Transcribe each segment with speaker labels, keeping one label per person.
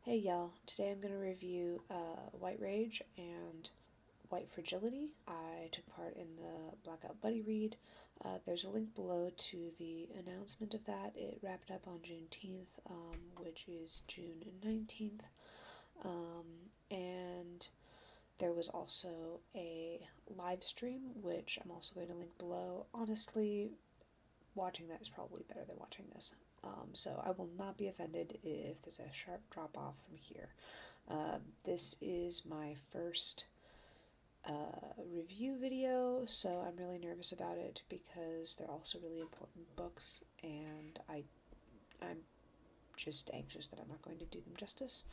Speaker 1: Hey y'all, today I'm going to review White Rage and White Fragility. I took part in the Blackout Buddy Read. There's a link below to the announcement of that. It wrapped up on Juneteenth, which is June 19th. And there was also a live stream, which I'm also going to link below. Honestly, watching that is probably better than watching this. So I will not be offended if there's a sharp drop off from here. This is my first review video, so I'm really nervous about it because they're also really important books, and I'm just anxious that I'm not going to do them justice.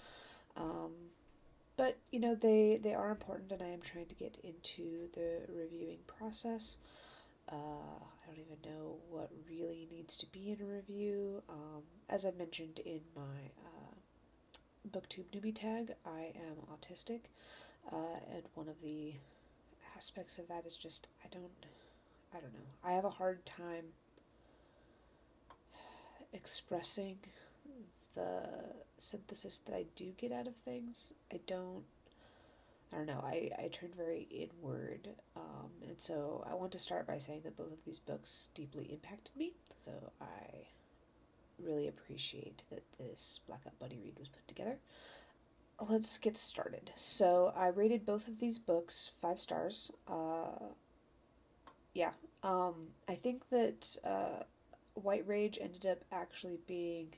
Speaker 1: But you know, they are important, and I am trying to get into the reviewing process. I don't even know what really needs to be in a review. As I mentioned in my booktube newbie tag, I am autistic, and one of the aspects of that is just I don't know. I have a hard time expressing the synthesis that I do get out of things. I don't know, I turn very inward, and so I want to start by saying that both of these books deeply impacted me, so I really appreciate that this Blackout Buddy Read was put together. Let's get started. So I rated both of these books 5 stars. I think that White Rage ended up actually being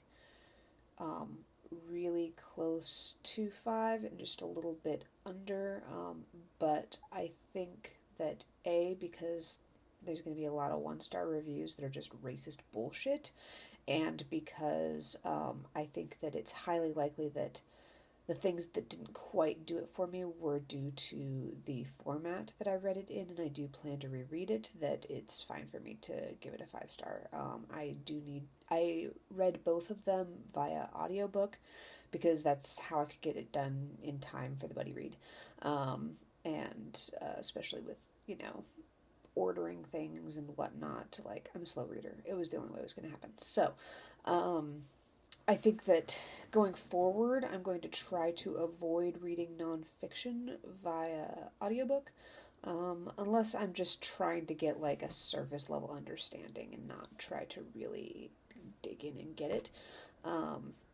Speaker 1: really close to 5 and just a little bit under, but I think that because there's going to be a lot of 1-star reviews that are just racist bullshit, and because I think that it's highly likely that the things that didn't quite do it for me were due to the format that I read it in, and I do plan to reread it, that it's fine for me to give it a 5-star. I read both of them via audiobook because that's how I could get it done in time for the buddy read. Especially with, ordering things and whatnot, like, I'm a slow reader. It was the only way it was going to happen. So, I think that going forward, I'm going to try to avoid reading nonfiction via audiobook, unless I'm just trying to get like a surface level understanding and not try to really dig in and get it.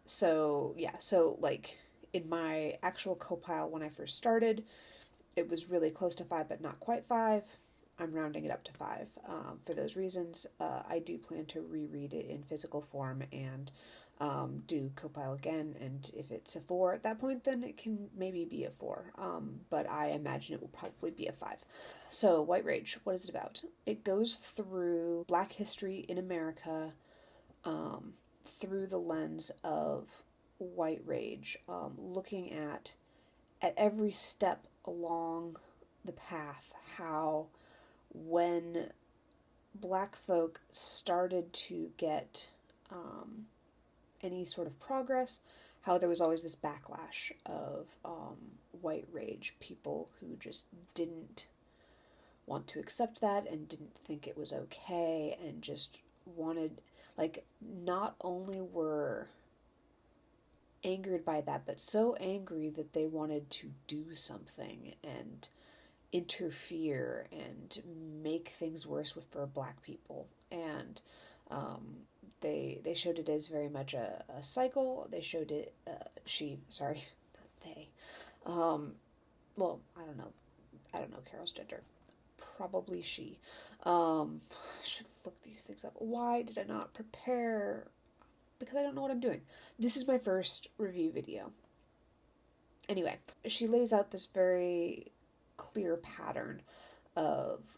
Speaker 1: So like in my actual co-pile when I first started, it was really close to 5, but not quite 5. I'm rounding it up to 5. For those reasons, I do plan to reread it in physical form and do co-pile again, and if it's a 4 at that point, then it can maybe be a 4, but I imagine it will probably be a 5. So, White Rage, what is it about? It goes through Black history in America through the lens of White Rage, looking at every step along the path, how when Black folk started to get any sort of progress, how there was always this backlash of White Rage, people who just didn't want to accept that and didn't think it was okay, and just wanted, like, not only were angered by that, but so angry that they wanted to do something and interfere and make things worse for Black people. And they showed it as very much a cycle. They showed it, not they. Well, I don't know Carol's gender. Probably she. I should look these things up. Why did I not prepare? Because I don't know what I'm doing. This is my first review video. Anyway, she lays out this very clear pattern of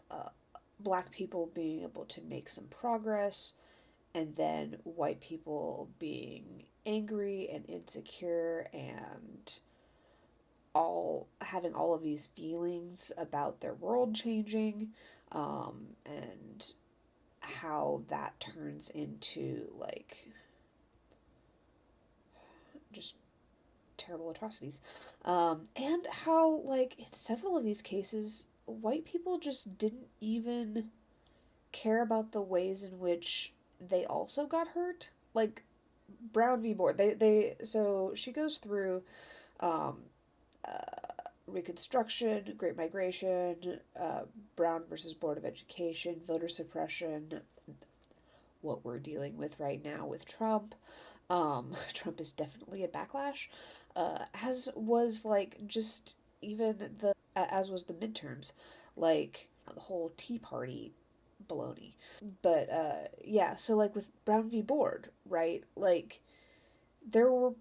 Speaker 1: Black people being able to make some progress, and then white people being angry and insecure and having all of these feelings about their world changing, and how that turns into, like, just terrible atrocities. And how, like, in several of these cases, white people just didn't even care about the ways in which they also got hurt. Like, Brown v. Board. So she goes through um, Reconstruction, Great Migration, Brown versus Board of Education, voter suppression, what we're dealing with right now with Trump. Trump is definitely a backlash, as was like just even as was the midterms, like the whole Tea Party baloney. But yeah, so like with Brown v. Board, right? Like there were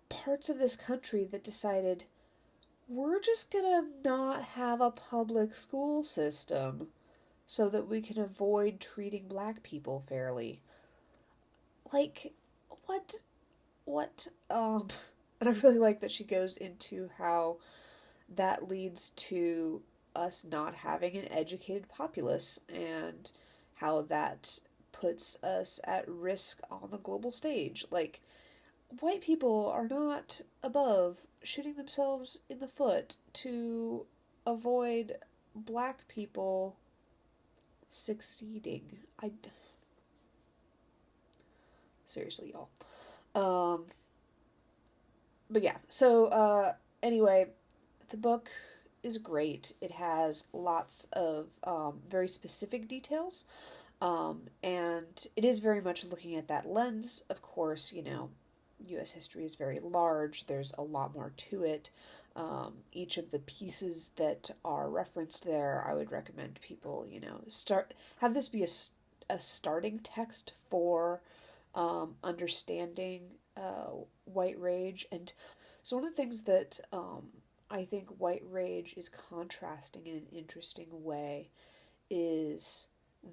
Speaker 1: parts of this country that decided we're just gonna not have a public school system so that we can avoid treating black people fairly. Like, what? What? And I really like that she goes into how that leads to us not having an educated populace and how that puts us at risk on the global stage. Like, white people are not above shooting themselves in the foot to avoid black people succeeding. Seriously, y'all. But yeah, so anyway, the book is great. It has lots of very specific details, and it is very much looking at that lens. Of course, U.S. history is very large. There's a lot more to it. Each of the pieces that are referenced there, I would recommend people, have this be a starting text for understanding white rage. And so one of the things that I think white rage is contrasting in an interesting way is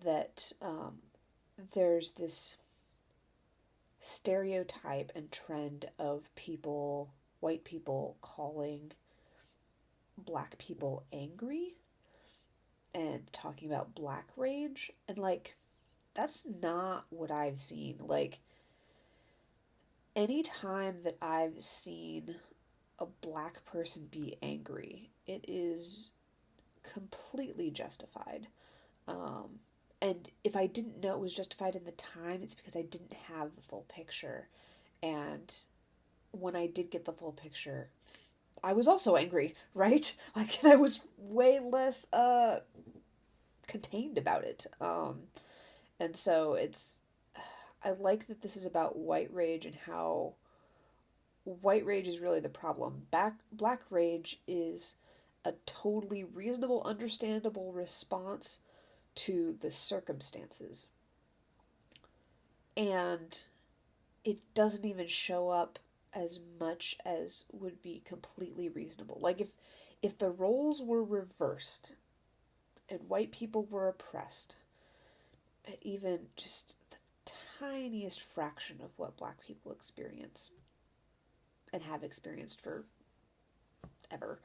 Speaker 1: that there's this stereotype and trend of white people calling black people angry and talking about black rage. And like, that's not what I've seen. Like, any time that I've seen a black person be angry, it is completely justified. And if I didn't know it was justified in the time, it's because I didn't have the full picture. And when I did get the full picture, I was also angry, right? Like, I was way less contained about it. And so I like that this is about white rage and how white rage is really the problem. Black rage is a totally reasonable, understandable response to the circumstances. And it doesn't even show up as much as would be completely reasonable. Like, if the roles were reversed and white people were oppressed at even just the tiniest fraction of what black people experience and have experienced for ever,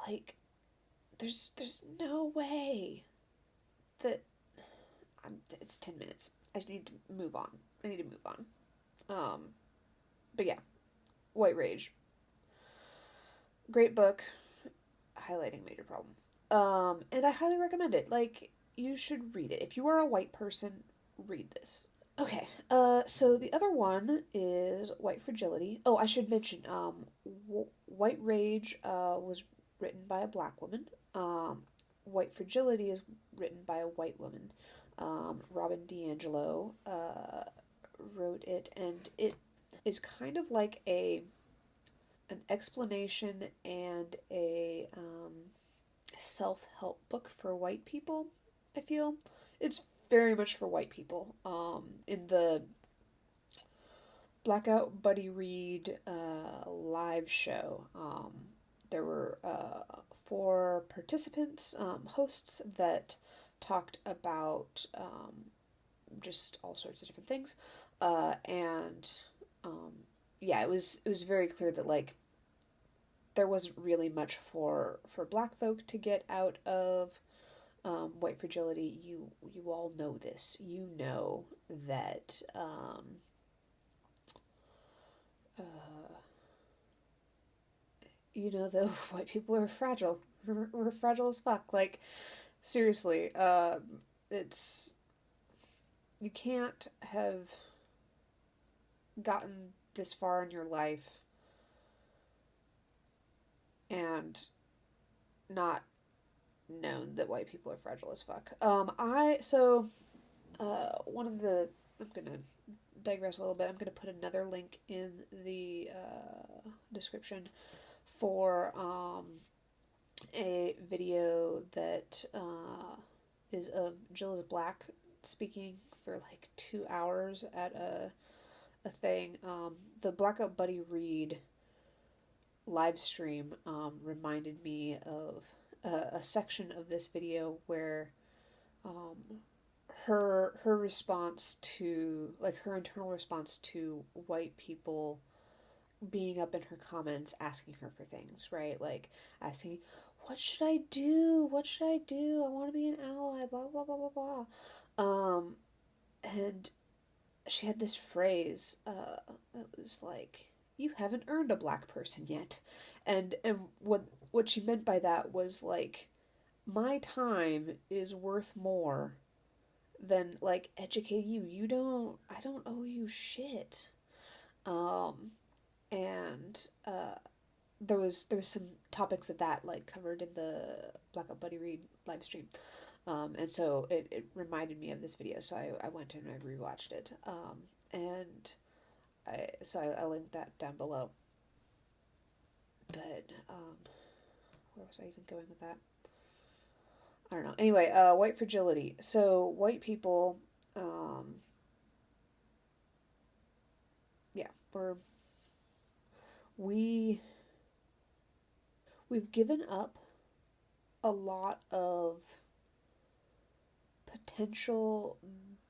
Speaker 1: like, there's no way that it's 10 minutes. I need to move on. But yeah, White Rage. Great book. Highlighting major problem. And I highly recommend it. Like, you should read it. If you are a white person, read this. Okay, so the other one is White Fragility. Oh, I should mention, White Rage was written by a black woman. White Fragility is written by a white woman. Robin DiAngelo wrote it, and it is kind of like an explanation and a self-help book for white people, I feel. It's very much for white people. In the Blackout Buddy Read live show, there were 4 participants, hosts, that talked about just all sorts of different things. Yeah, it was very clear that, like, there wasn't really much for black folk to get out of White Fragility. You all know this. You know that that white people are fragile. We're fragile as fuck. Like, seriously, you can't have gotten this far in your life and not known that white people are fragile as fuck. One of the, I'm gonna digress a little bit. I'm gonna put another link in the description for a video that is of Jill is Black speaking for like 2 hours at a thing. The Blackout Buddy Read live stream reminded me of a section of this video where her response to, like, her internal response to white people being up in her comments asking her for things, right? Like asking, what should I do? What should I do? I want to be an ally, blah, blah, blah, blah, blah. And she had this phrase that was like, you haven't earned a black person yet. And what she meant by that was like, my time is worth more than like educating you. I don't owe you shit. And there was some topics of that like covered in the Blackout Buddy Read live stream. And so it reminded me of this video, so I went and I rewatched it. And I linked that down below. But where was I even going with that? I don't know. Anyway, white fragility. So white people, yeah, we've given up a lot of potential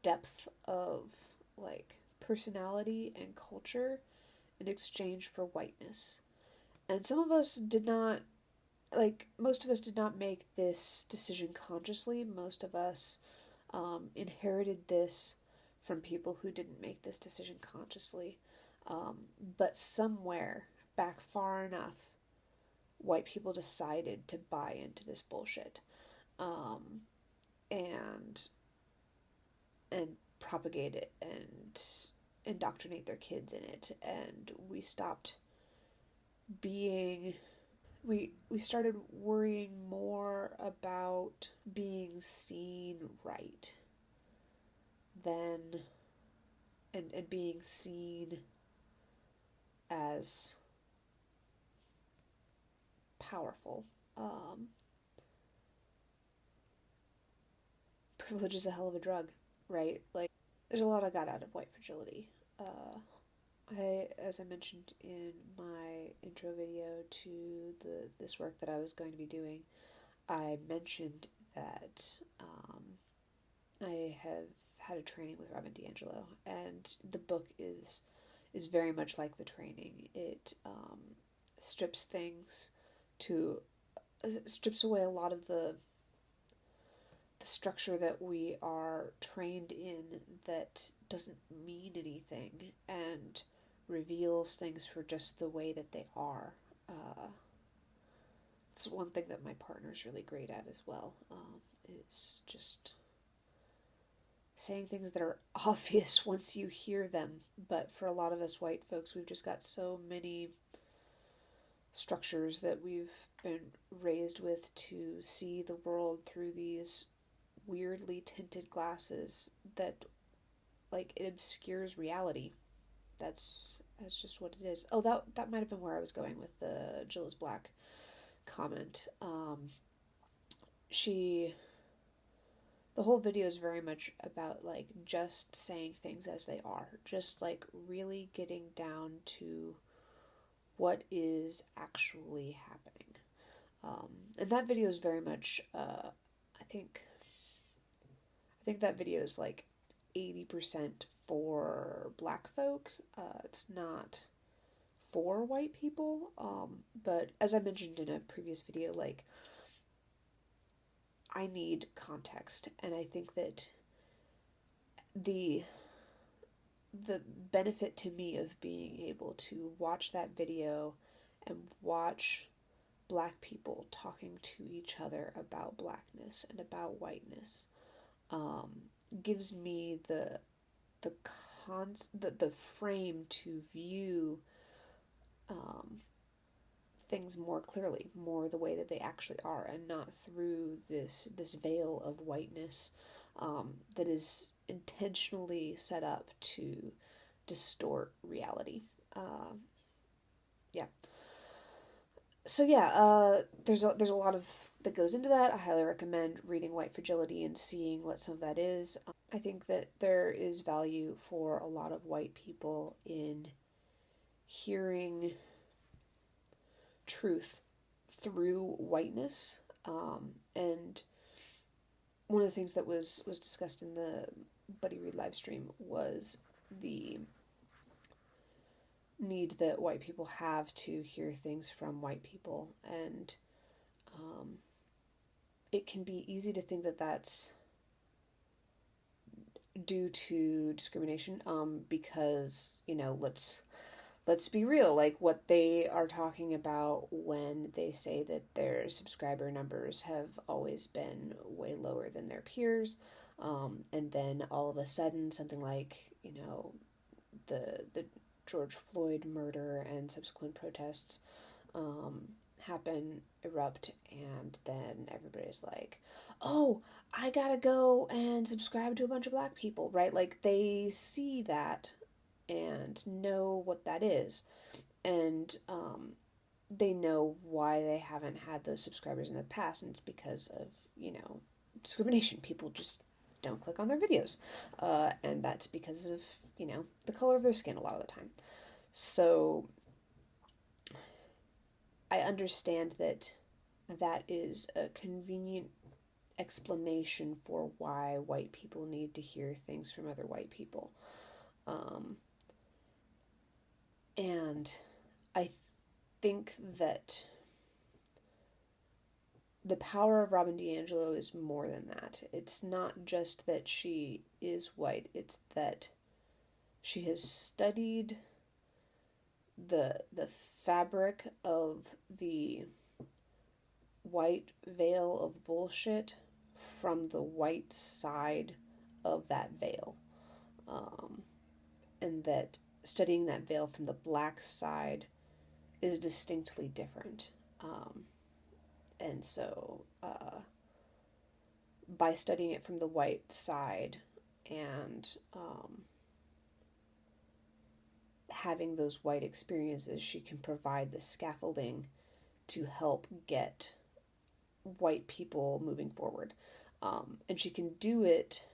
Speaker 1: depth of like personality and culture in exchange for whiteness. And some of us did not, like, most of us did not make this decision consciously. Most of us inherited this from people who didn't make this decision consciously. But somewhere back far enough, white people decided to buy into this bullshit. And propagate it and indoctrinate their kids in it. And we stopped being... We started worrying more about being seen right than and being seen as powerful. Privilege is a hell of a drug, right? Like, there's a lot I got out of white fragility. As I mentioned in my intro video to this work that I was going to be doing, I mentioned that I have had a training with Robin DiAngelo, and the book is very much like the training. It strips away a lot of the structure that we are trained in that doesn't mean anything, and reveals things for just the way that they are. It's one thing that my partner's really great at as well, is just saying things that are obvious once you hear them. But for a lot of us white folks, we've just got so many structures that we've been raised with to see the world through these weirdly tinted glasses that, like, it obscures reality. That's just what it is. Oh, that might have been where I was going with the Jill is Black comment. The whole video is very much about, like, just saying things as they are. Just, like, really getting down to what is actually happening. And that video is very much, I think that video is, like, 80% for black folk. It's not for white people. But as I mentioned in a previous video, like, I need context, and I think that the benefit to me of being able to watch that video and watch black people talking to each other about blackness and about whiteness gives me the the frame to view things more clearly, more the way that they actually are, and not through this veil of whiteness that is intentionally set up to distort reality. Yeah. So yeah, there's a lot of that goes into that. I highly recommend reading White Fragility and seeing what some of that is. I think that there is value for a lot of white people in hearing truth through whiteness. And one of the things that was discussed in the Buddy Read live stream was the need that white people have to hear things from white people, and it can be easy to think that that's due to discrimination, because, let's be real, like what they are talking about when they say that their subscriber numbers have always been way lower than their peers, and then all of a sudden something like, the George Floyd murder and subsequent protests erupt, and then everybody's like, oh, I gotta go and subscribe to a bunch of black people, right? Like, they see that and know what that is, and they know why they haven't had those subscribers in the past, and it's because of, discrimination. People just don't click on their videos, and that's because of, the color of their skin a lot of the time. So I understand that is a convenient explanation for why white people need to hear things from other white people. And I think that the power of Robin DiAngelo is more than that. It's not just that she is white, it's that she has studied the fabric of the white veil of bullshit from the white side of that veil. And that studying that veil from the black side is distinctly different. And so, by studying it from the white side and having those white experiences, she can provide the scaffolding to help get white people moving forward. And she can do it,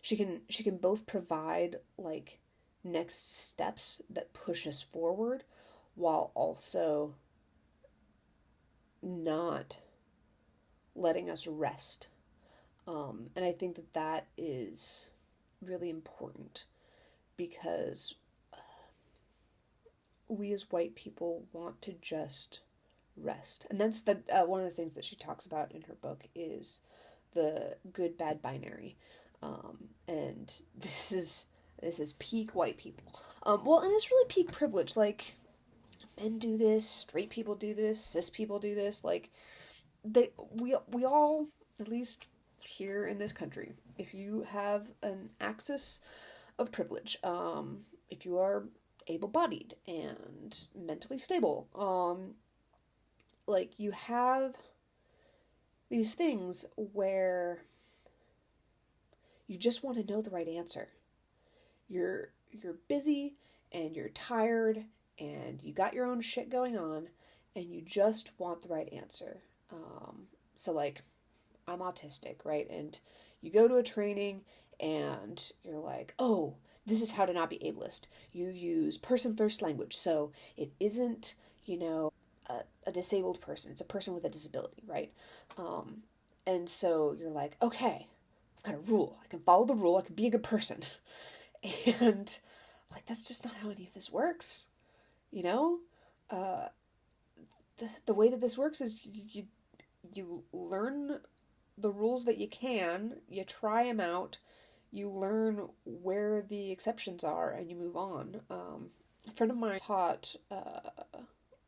Speaker 1: she can both provide, like, next steps that push us forward, while also not letting us rest. And I think that is really important, because we as white people want to just rest. And that's one of the things that she talks about in her book is the good bad binary. And this is peak white people. Well, and it's really peak privilege. Like, men do this, straight people do this, cis people do this. Like, we all, at least here in this country, if you have an axis of privilege, if you are able-bodied and mentally stable, like, you have these things where you just want to know the right answer. You're busy and you're tired and you got your own shit going on and you just want the right answer. So, like, I'm autistic, right? And you go to a training and you're like, oh, this is how to not be ableist. You use person first language, so it isn't, a disabled person. It's a person with a disability, right? And so you're like, okay, I've got a rule. I can follow the rule. I can be a good person. And, like, that's just not how any of this works, The way that this works is you learn the rules that you can, you try them out, you learn where the exceptions are, and you move on. A friend of mine taught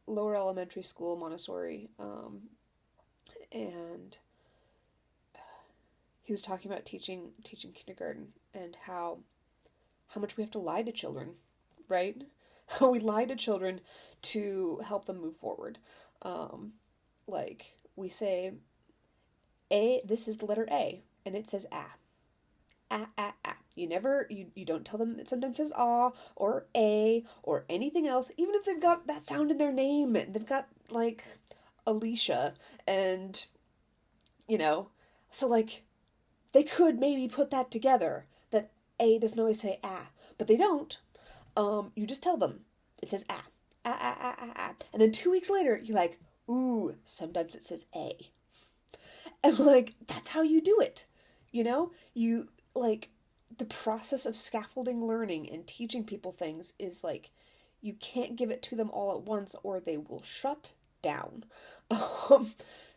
Speaker 1: lower elementary school Montessori, and he was talking about teaching kindergarten and how how much we have to lie to children, right? How we lie to children to help them move forward. Like, we say, this is the letter A, and it says ah. Ah, ah, ah. You don't tell them it sometimes says ah, or a, or anything else, even if they've got that sound in their name. They've got, like, Alicia, and, so, like, they could maybe put that together, that A doesn't always say ah, but they don't. You just tell them, it says ah, ah, ah, ah, ah, ah. And then 2 weeks later, you're like, ooh, sometimes it says A. And, like, that's how you do it, You, like, the process of scaffolding learning and teaching people things is, like, you can't give it to them all at once or they will shut down.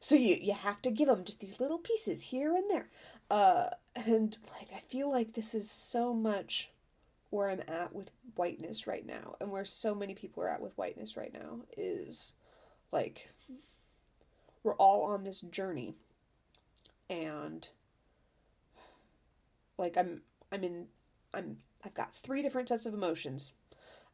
Speaker 1: So you have to give them just these little pieces here and there. And, like, I feel like this is so much where I'm at with whiteness right now, and where so many people are at with whiteness right now is, like, we're all on this journey, and, like, I've got 3 different sets of emotions.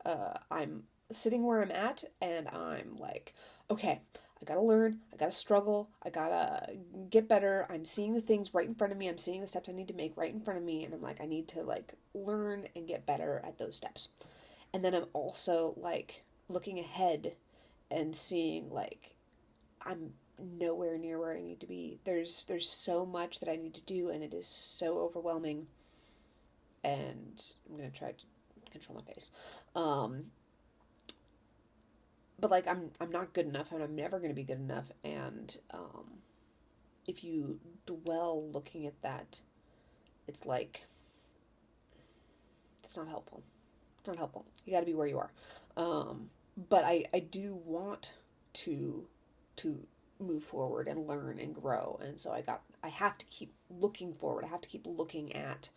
Speaker 1: I'm sitting where I'm at, and I'm like, okay, I gotta learn, I gotta struggle, I gotta get better. I'm seeing the things right in front of me, I'm seeing the steps I need to make right in front of me, and I'm like, I need to, like, learn and get better at those steps. And then I'm also, like, looking ahead and seeing, like, I'm nowhere near where I need to be. There's so much that I need to do, and it is so overwhelming. And I'm gonna try to control my pace. But, like, I'm not good enough, and I'm never gonna be good enough. And if you dwell looking at that, it's like, it's not helpful. It's not helpful. You got to be where you are. But I do want to move forward and learn and grow, and so I have to keep looking forward. I have to keep looking at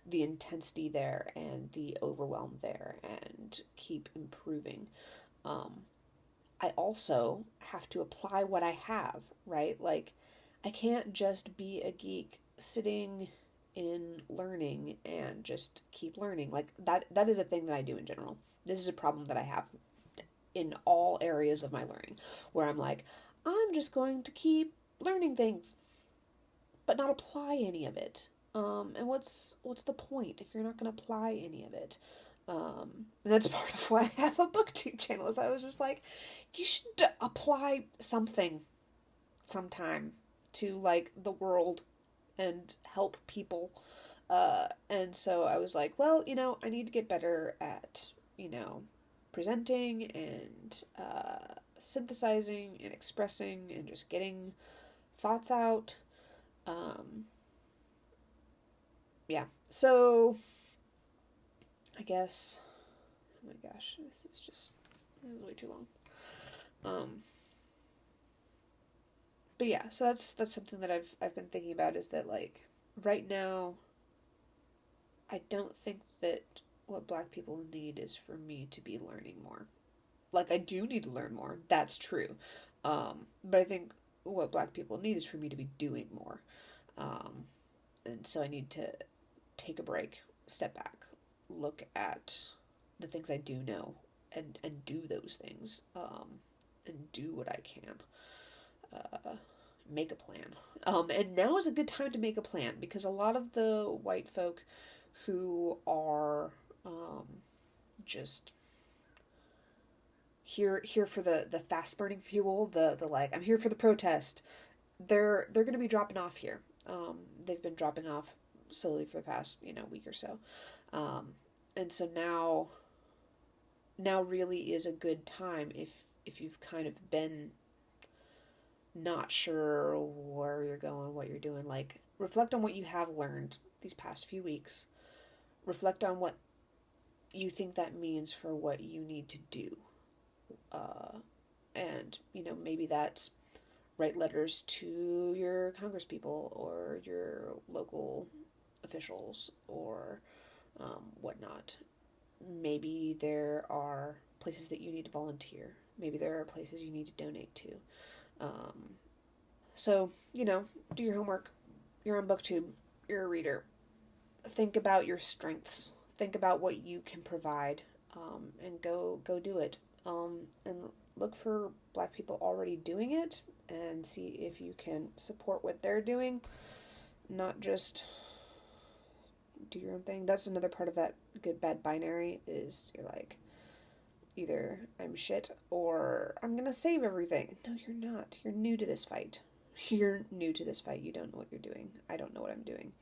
Speaker 1: the intensity there and the overwhelm there and keep improving. I also have to apply what I have, right? Like, I can't just be a geek sitting in learning and just keep learning. Like, that is a thing that I do in general. This is a problem that I have in all areas of my learning, where I'm like, I'm just going to keep learning things, but not apply any of it. And what's the point if you're not going to apply any of it? And that's part of why I have a booktube channel, is I was just like, you should apply something sometime to, like, the world and help people. And so I was like, well, I need to get better at, presenting and synthesizing and expressing and just getting thoughts out. Yeah, so I guess, oh my gosh, this is way too long. But yeah, so that's something that I've been thinking about, is that, like, right now, I don't think that what Black people need is for me to be learning more. Like, I do need to learn more, that's true. But I think what Black people need is for me to be doing more. And so I need to take a break, step back, look at the things I do know, and do those things, and do what I can. Make a plan. And now is a good time to make a plan, because a lot of the white folk who are just here for the fast burning fuel, the like, I'm here for the protest, they're going to be dropping off here. They've been dropping off slowly for the past week or so, and so now really is a good time, if you've kind of been not sure where you're going, what you're doing. Like, reflect on what you have learned these past few weeks. Reflect on what you think that means for what you need to do. And, maybe that's write letters to your congresspeople or your local officials or whatnot. Maybe there are places that you need to volunteer. Maybe there are places you need to donate to. So, do your homework. You're on BookTube. You're a reader. Think about your strengths. think about what you can provide, and go do it. And look for Black people already doing it, and see if you can support what they're doing, not just do your own thing. That's another part of that good bad binary, is you're like, either I'm shit or I'm gonna save everything. No, you're not. You're new to this fight. You're new to this fight. You don't know what you're doing. I don't know what I'm doing.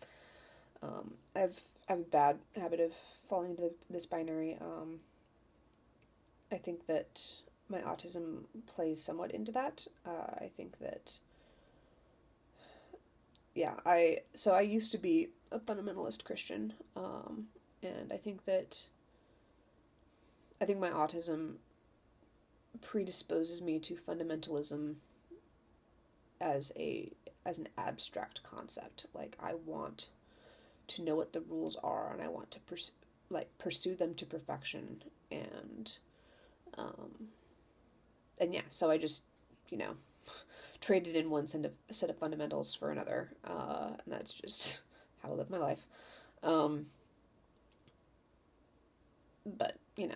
Speaker 1: I have a bad habit of falling into this binary. I think that my autism plays somewhat into that. I think that, yeah, I used to be a fundamentalist Christian, and I think my autism predisposes me to fundamentalism as an abstract concept. Like, I want to know what the rules are, and I want to pursue them to perfection, and yeah, so I just, traded in one set of fundamentals for another, and that's just how I live my life. But, I'm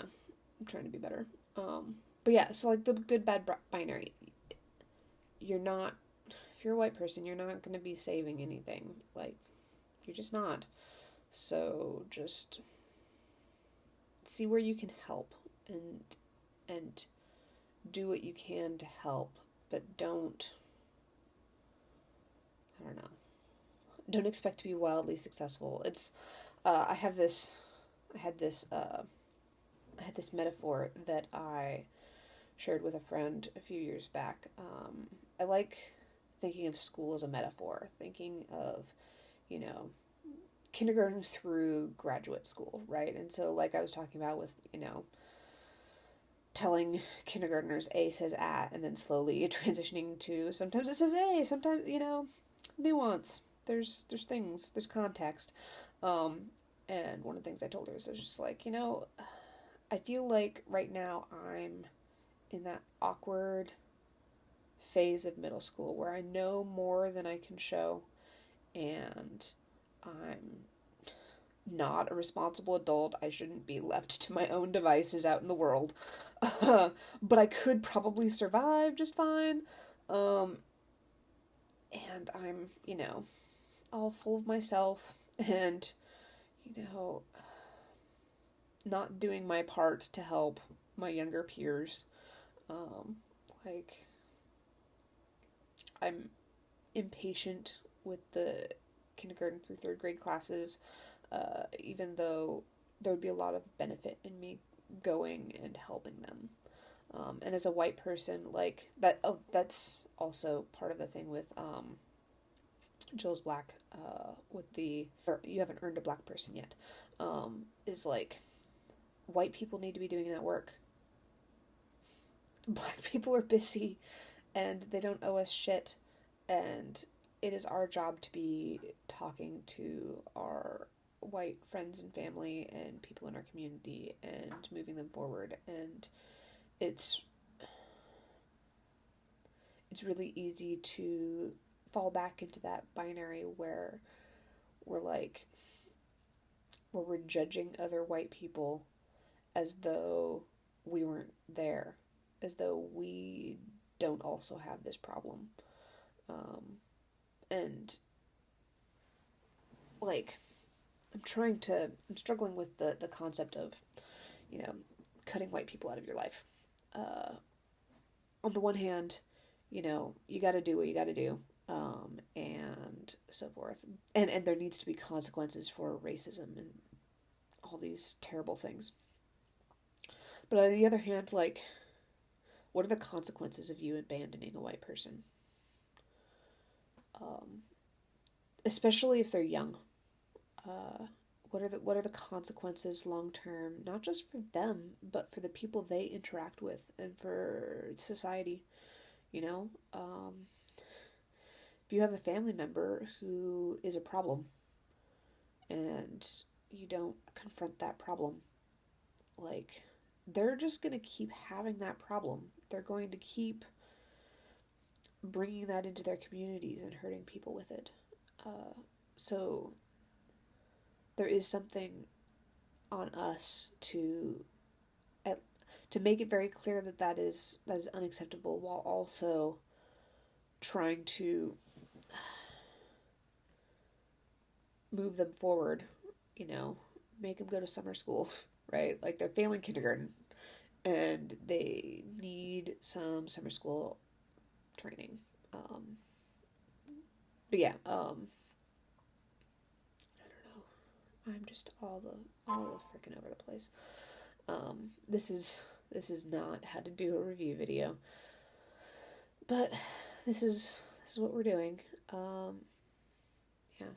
Speaker 1: trying to be better. But yeah, so like the good bad binary, you're not, if you're a white person, you're not going to be saving anything. Like, you're just not. So just see where you can help, and do what you can to help, but don't expect to be wildly successful. It's I had this metaphor that I shared with a friend a few years back. I like thinking of school as a metaphor, thinking of, kindergarten through graduate school, right? And so, like I was talking about with, telling kindergartners A says at, and then slowly transitioning to sometimes it says A, sometimes, nuance. There's things, there's context. And one of the things I told her is I was just like, I feel like right now I'm in that awkward phase of middle school where I know more than I can show, and I'm not a responsible adult. I shouldn't be left to my own devices out in the world. But I could probably survive just fine. And I'm, all full of myself, and, not doing my part to help my younger peers. I'm impatient with the kindergarten through third grade classes, even though there would be a lot of benefit in me going and helping them. And as a white person, like, that's also part of the thing with, Jill's Black, or You Haven't Earned a Black Person Yet, is like, white people need to be doing that work. Black people are busy, and they don't owe us shit, and it is our job to be talking to our white friends and family and people in our community and moving them forward. And it's really easy to fall back into that binary where we're judging other white people as though we weren't there, as though we don't also have this problem. And like, I'm struggling with the concept of, cutting white people out of your life. On the one hand, you gotta do what you gotta do, and so forth. And there needs to be consequences for racism and all these terrible things. But on the other hand, like, what are the consequences of you abandoning a white person? Especially if they're young. What are the consequences long term, not just for them, but for the people they interact with and for society? If you have a family member who is a problem and you don't confront that problem, like, they're just going to keep having that problem. They're going to keep bringing that into their communities and hurting people with it. So there is something on us to make it very clear that that is unacceptable, while also trying to move them forward, make them go to summer school, right? Like, they're failing kindergarten and they need some summer school training. But yeah, I don't know. I'm just all the freaking over the place. This is not how to do a review video, but this is what we're doing. Yeah,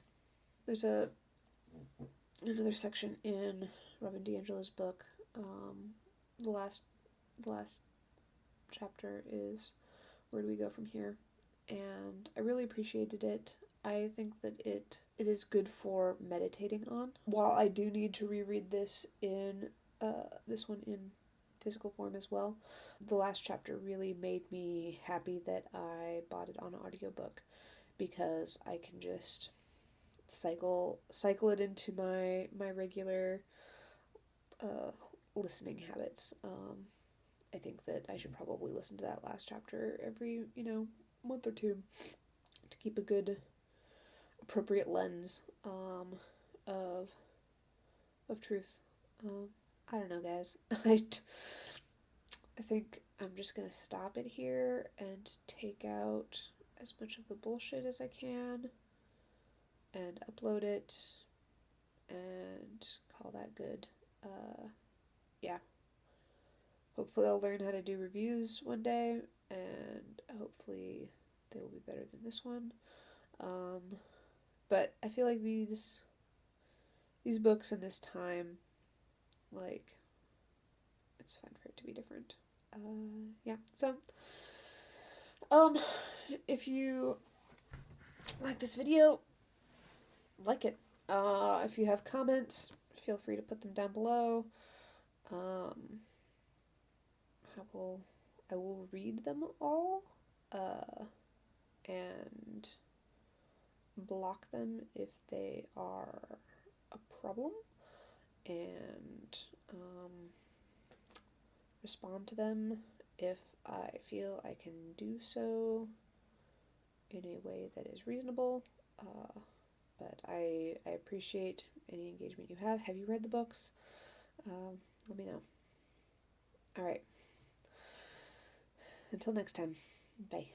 Speaker 1: there's another section in Robin DiAngelo's book. The last chapter is, where do we go from here? And I really appreciated it. I think that it is good for meditating on. While I do need to reread this one in physical form as well, the last chapter really made me happy that I bought it on an audiobook, because I can just cycle it into my regular listening habits. I think that I should probably listen to that last chapter every month or two to keep a good appropriate lens of truth. I don't know, guys. I think I'm just gonna stop it here and take out as much of the bullshit as I can and upload it and call that good. Yeah. Hopefully I'll learn how to do reviews one day, and hopefully they will be better than this one. But I feel like these books in this time, like, it's fine for it to be different. Yeah. So, if you like this video, like it. If you have comments, feel free to put them down below. I will read them all, and block them if they are a problem, and respond to them if I feel I can do so in a way that is reasonable. But I appreciate any engagement you have. Have you read the books? Let me know. Alright. Until next time. Bye.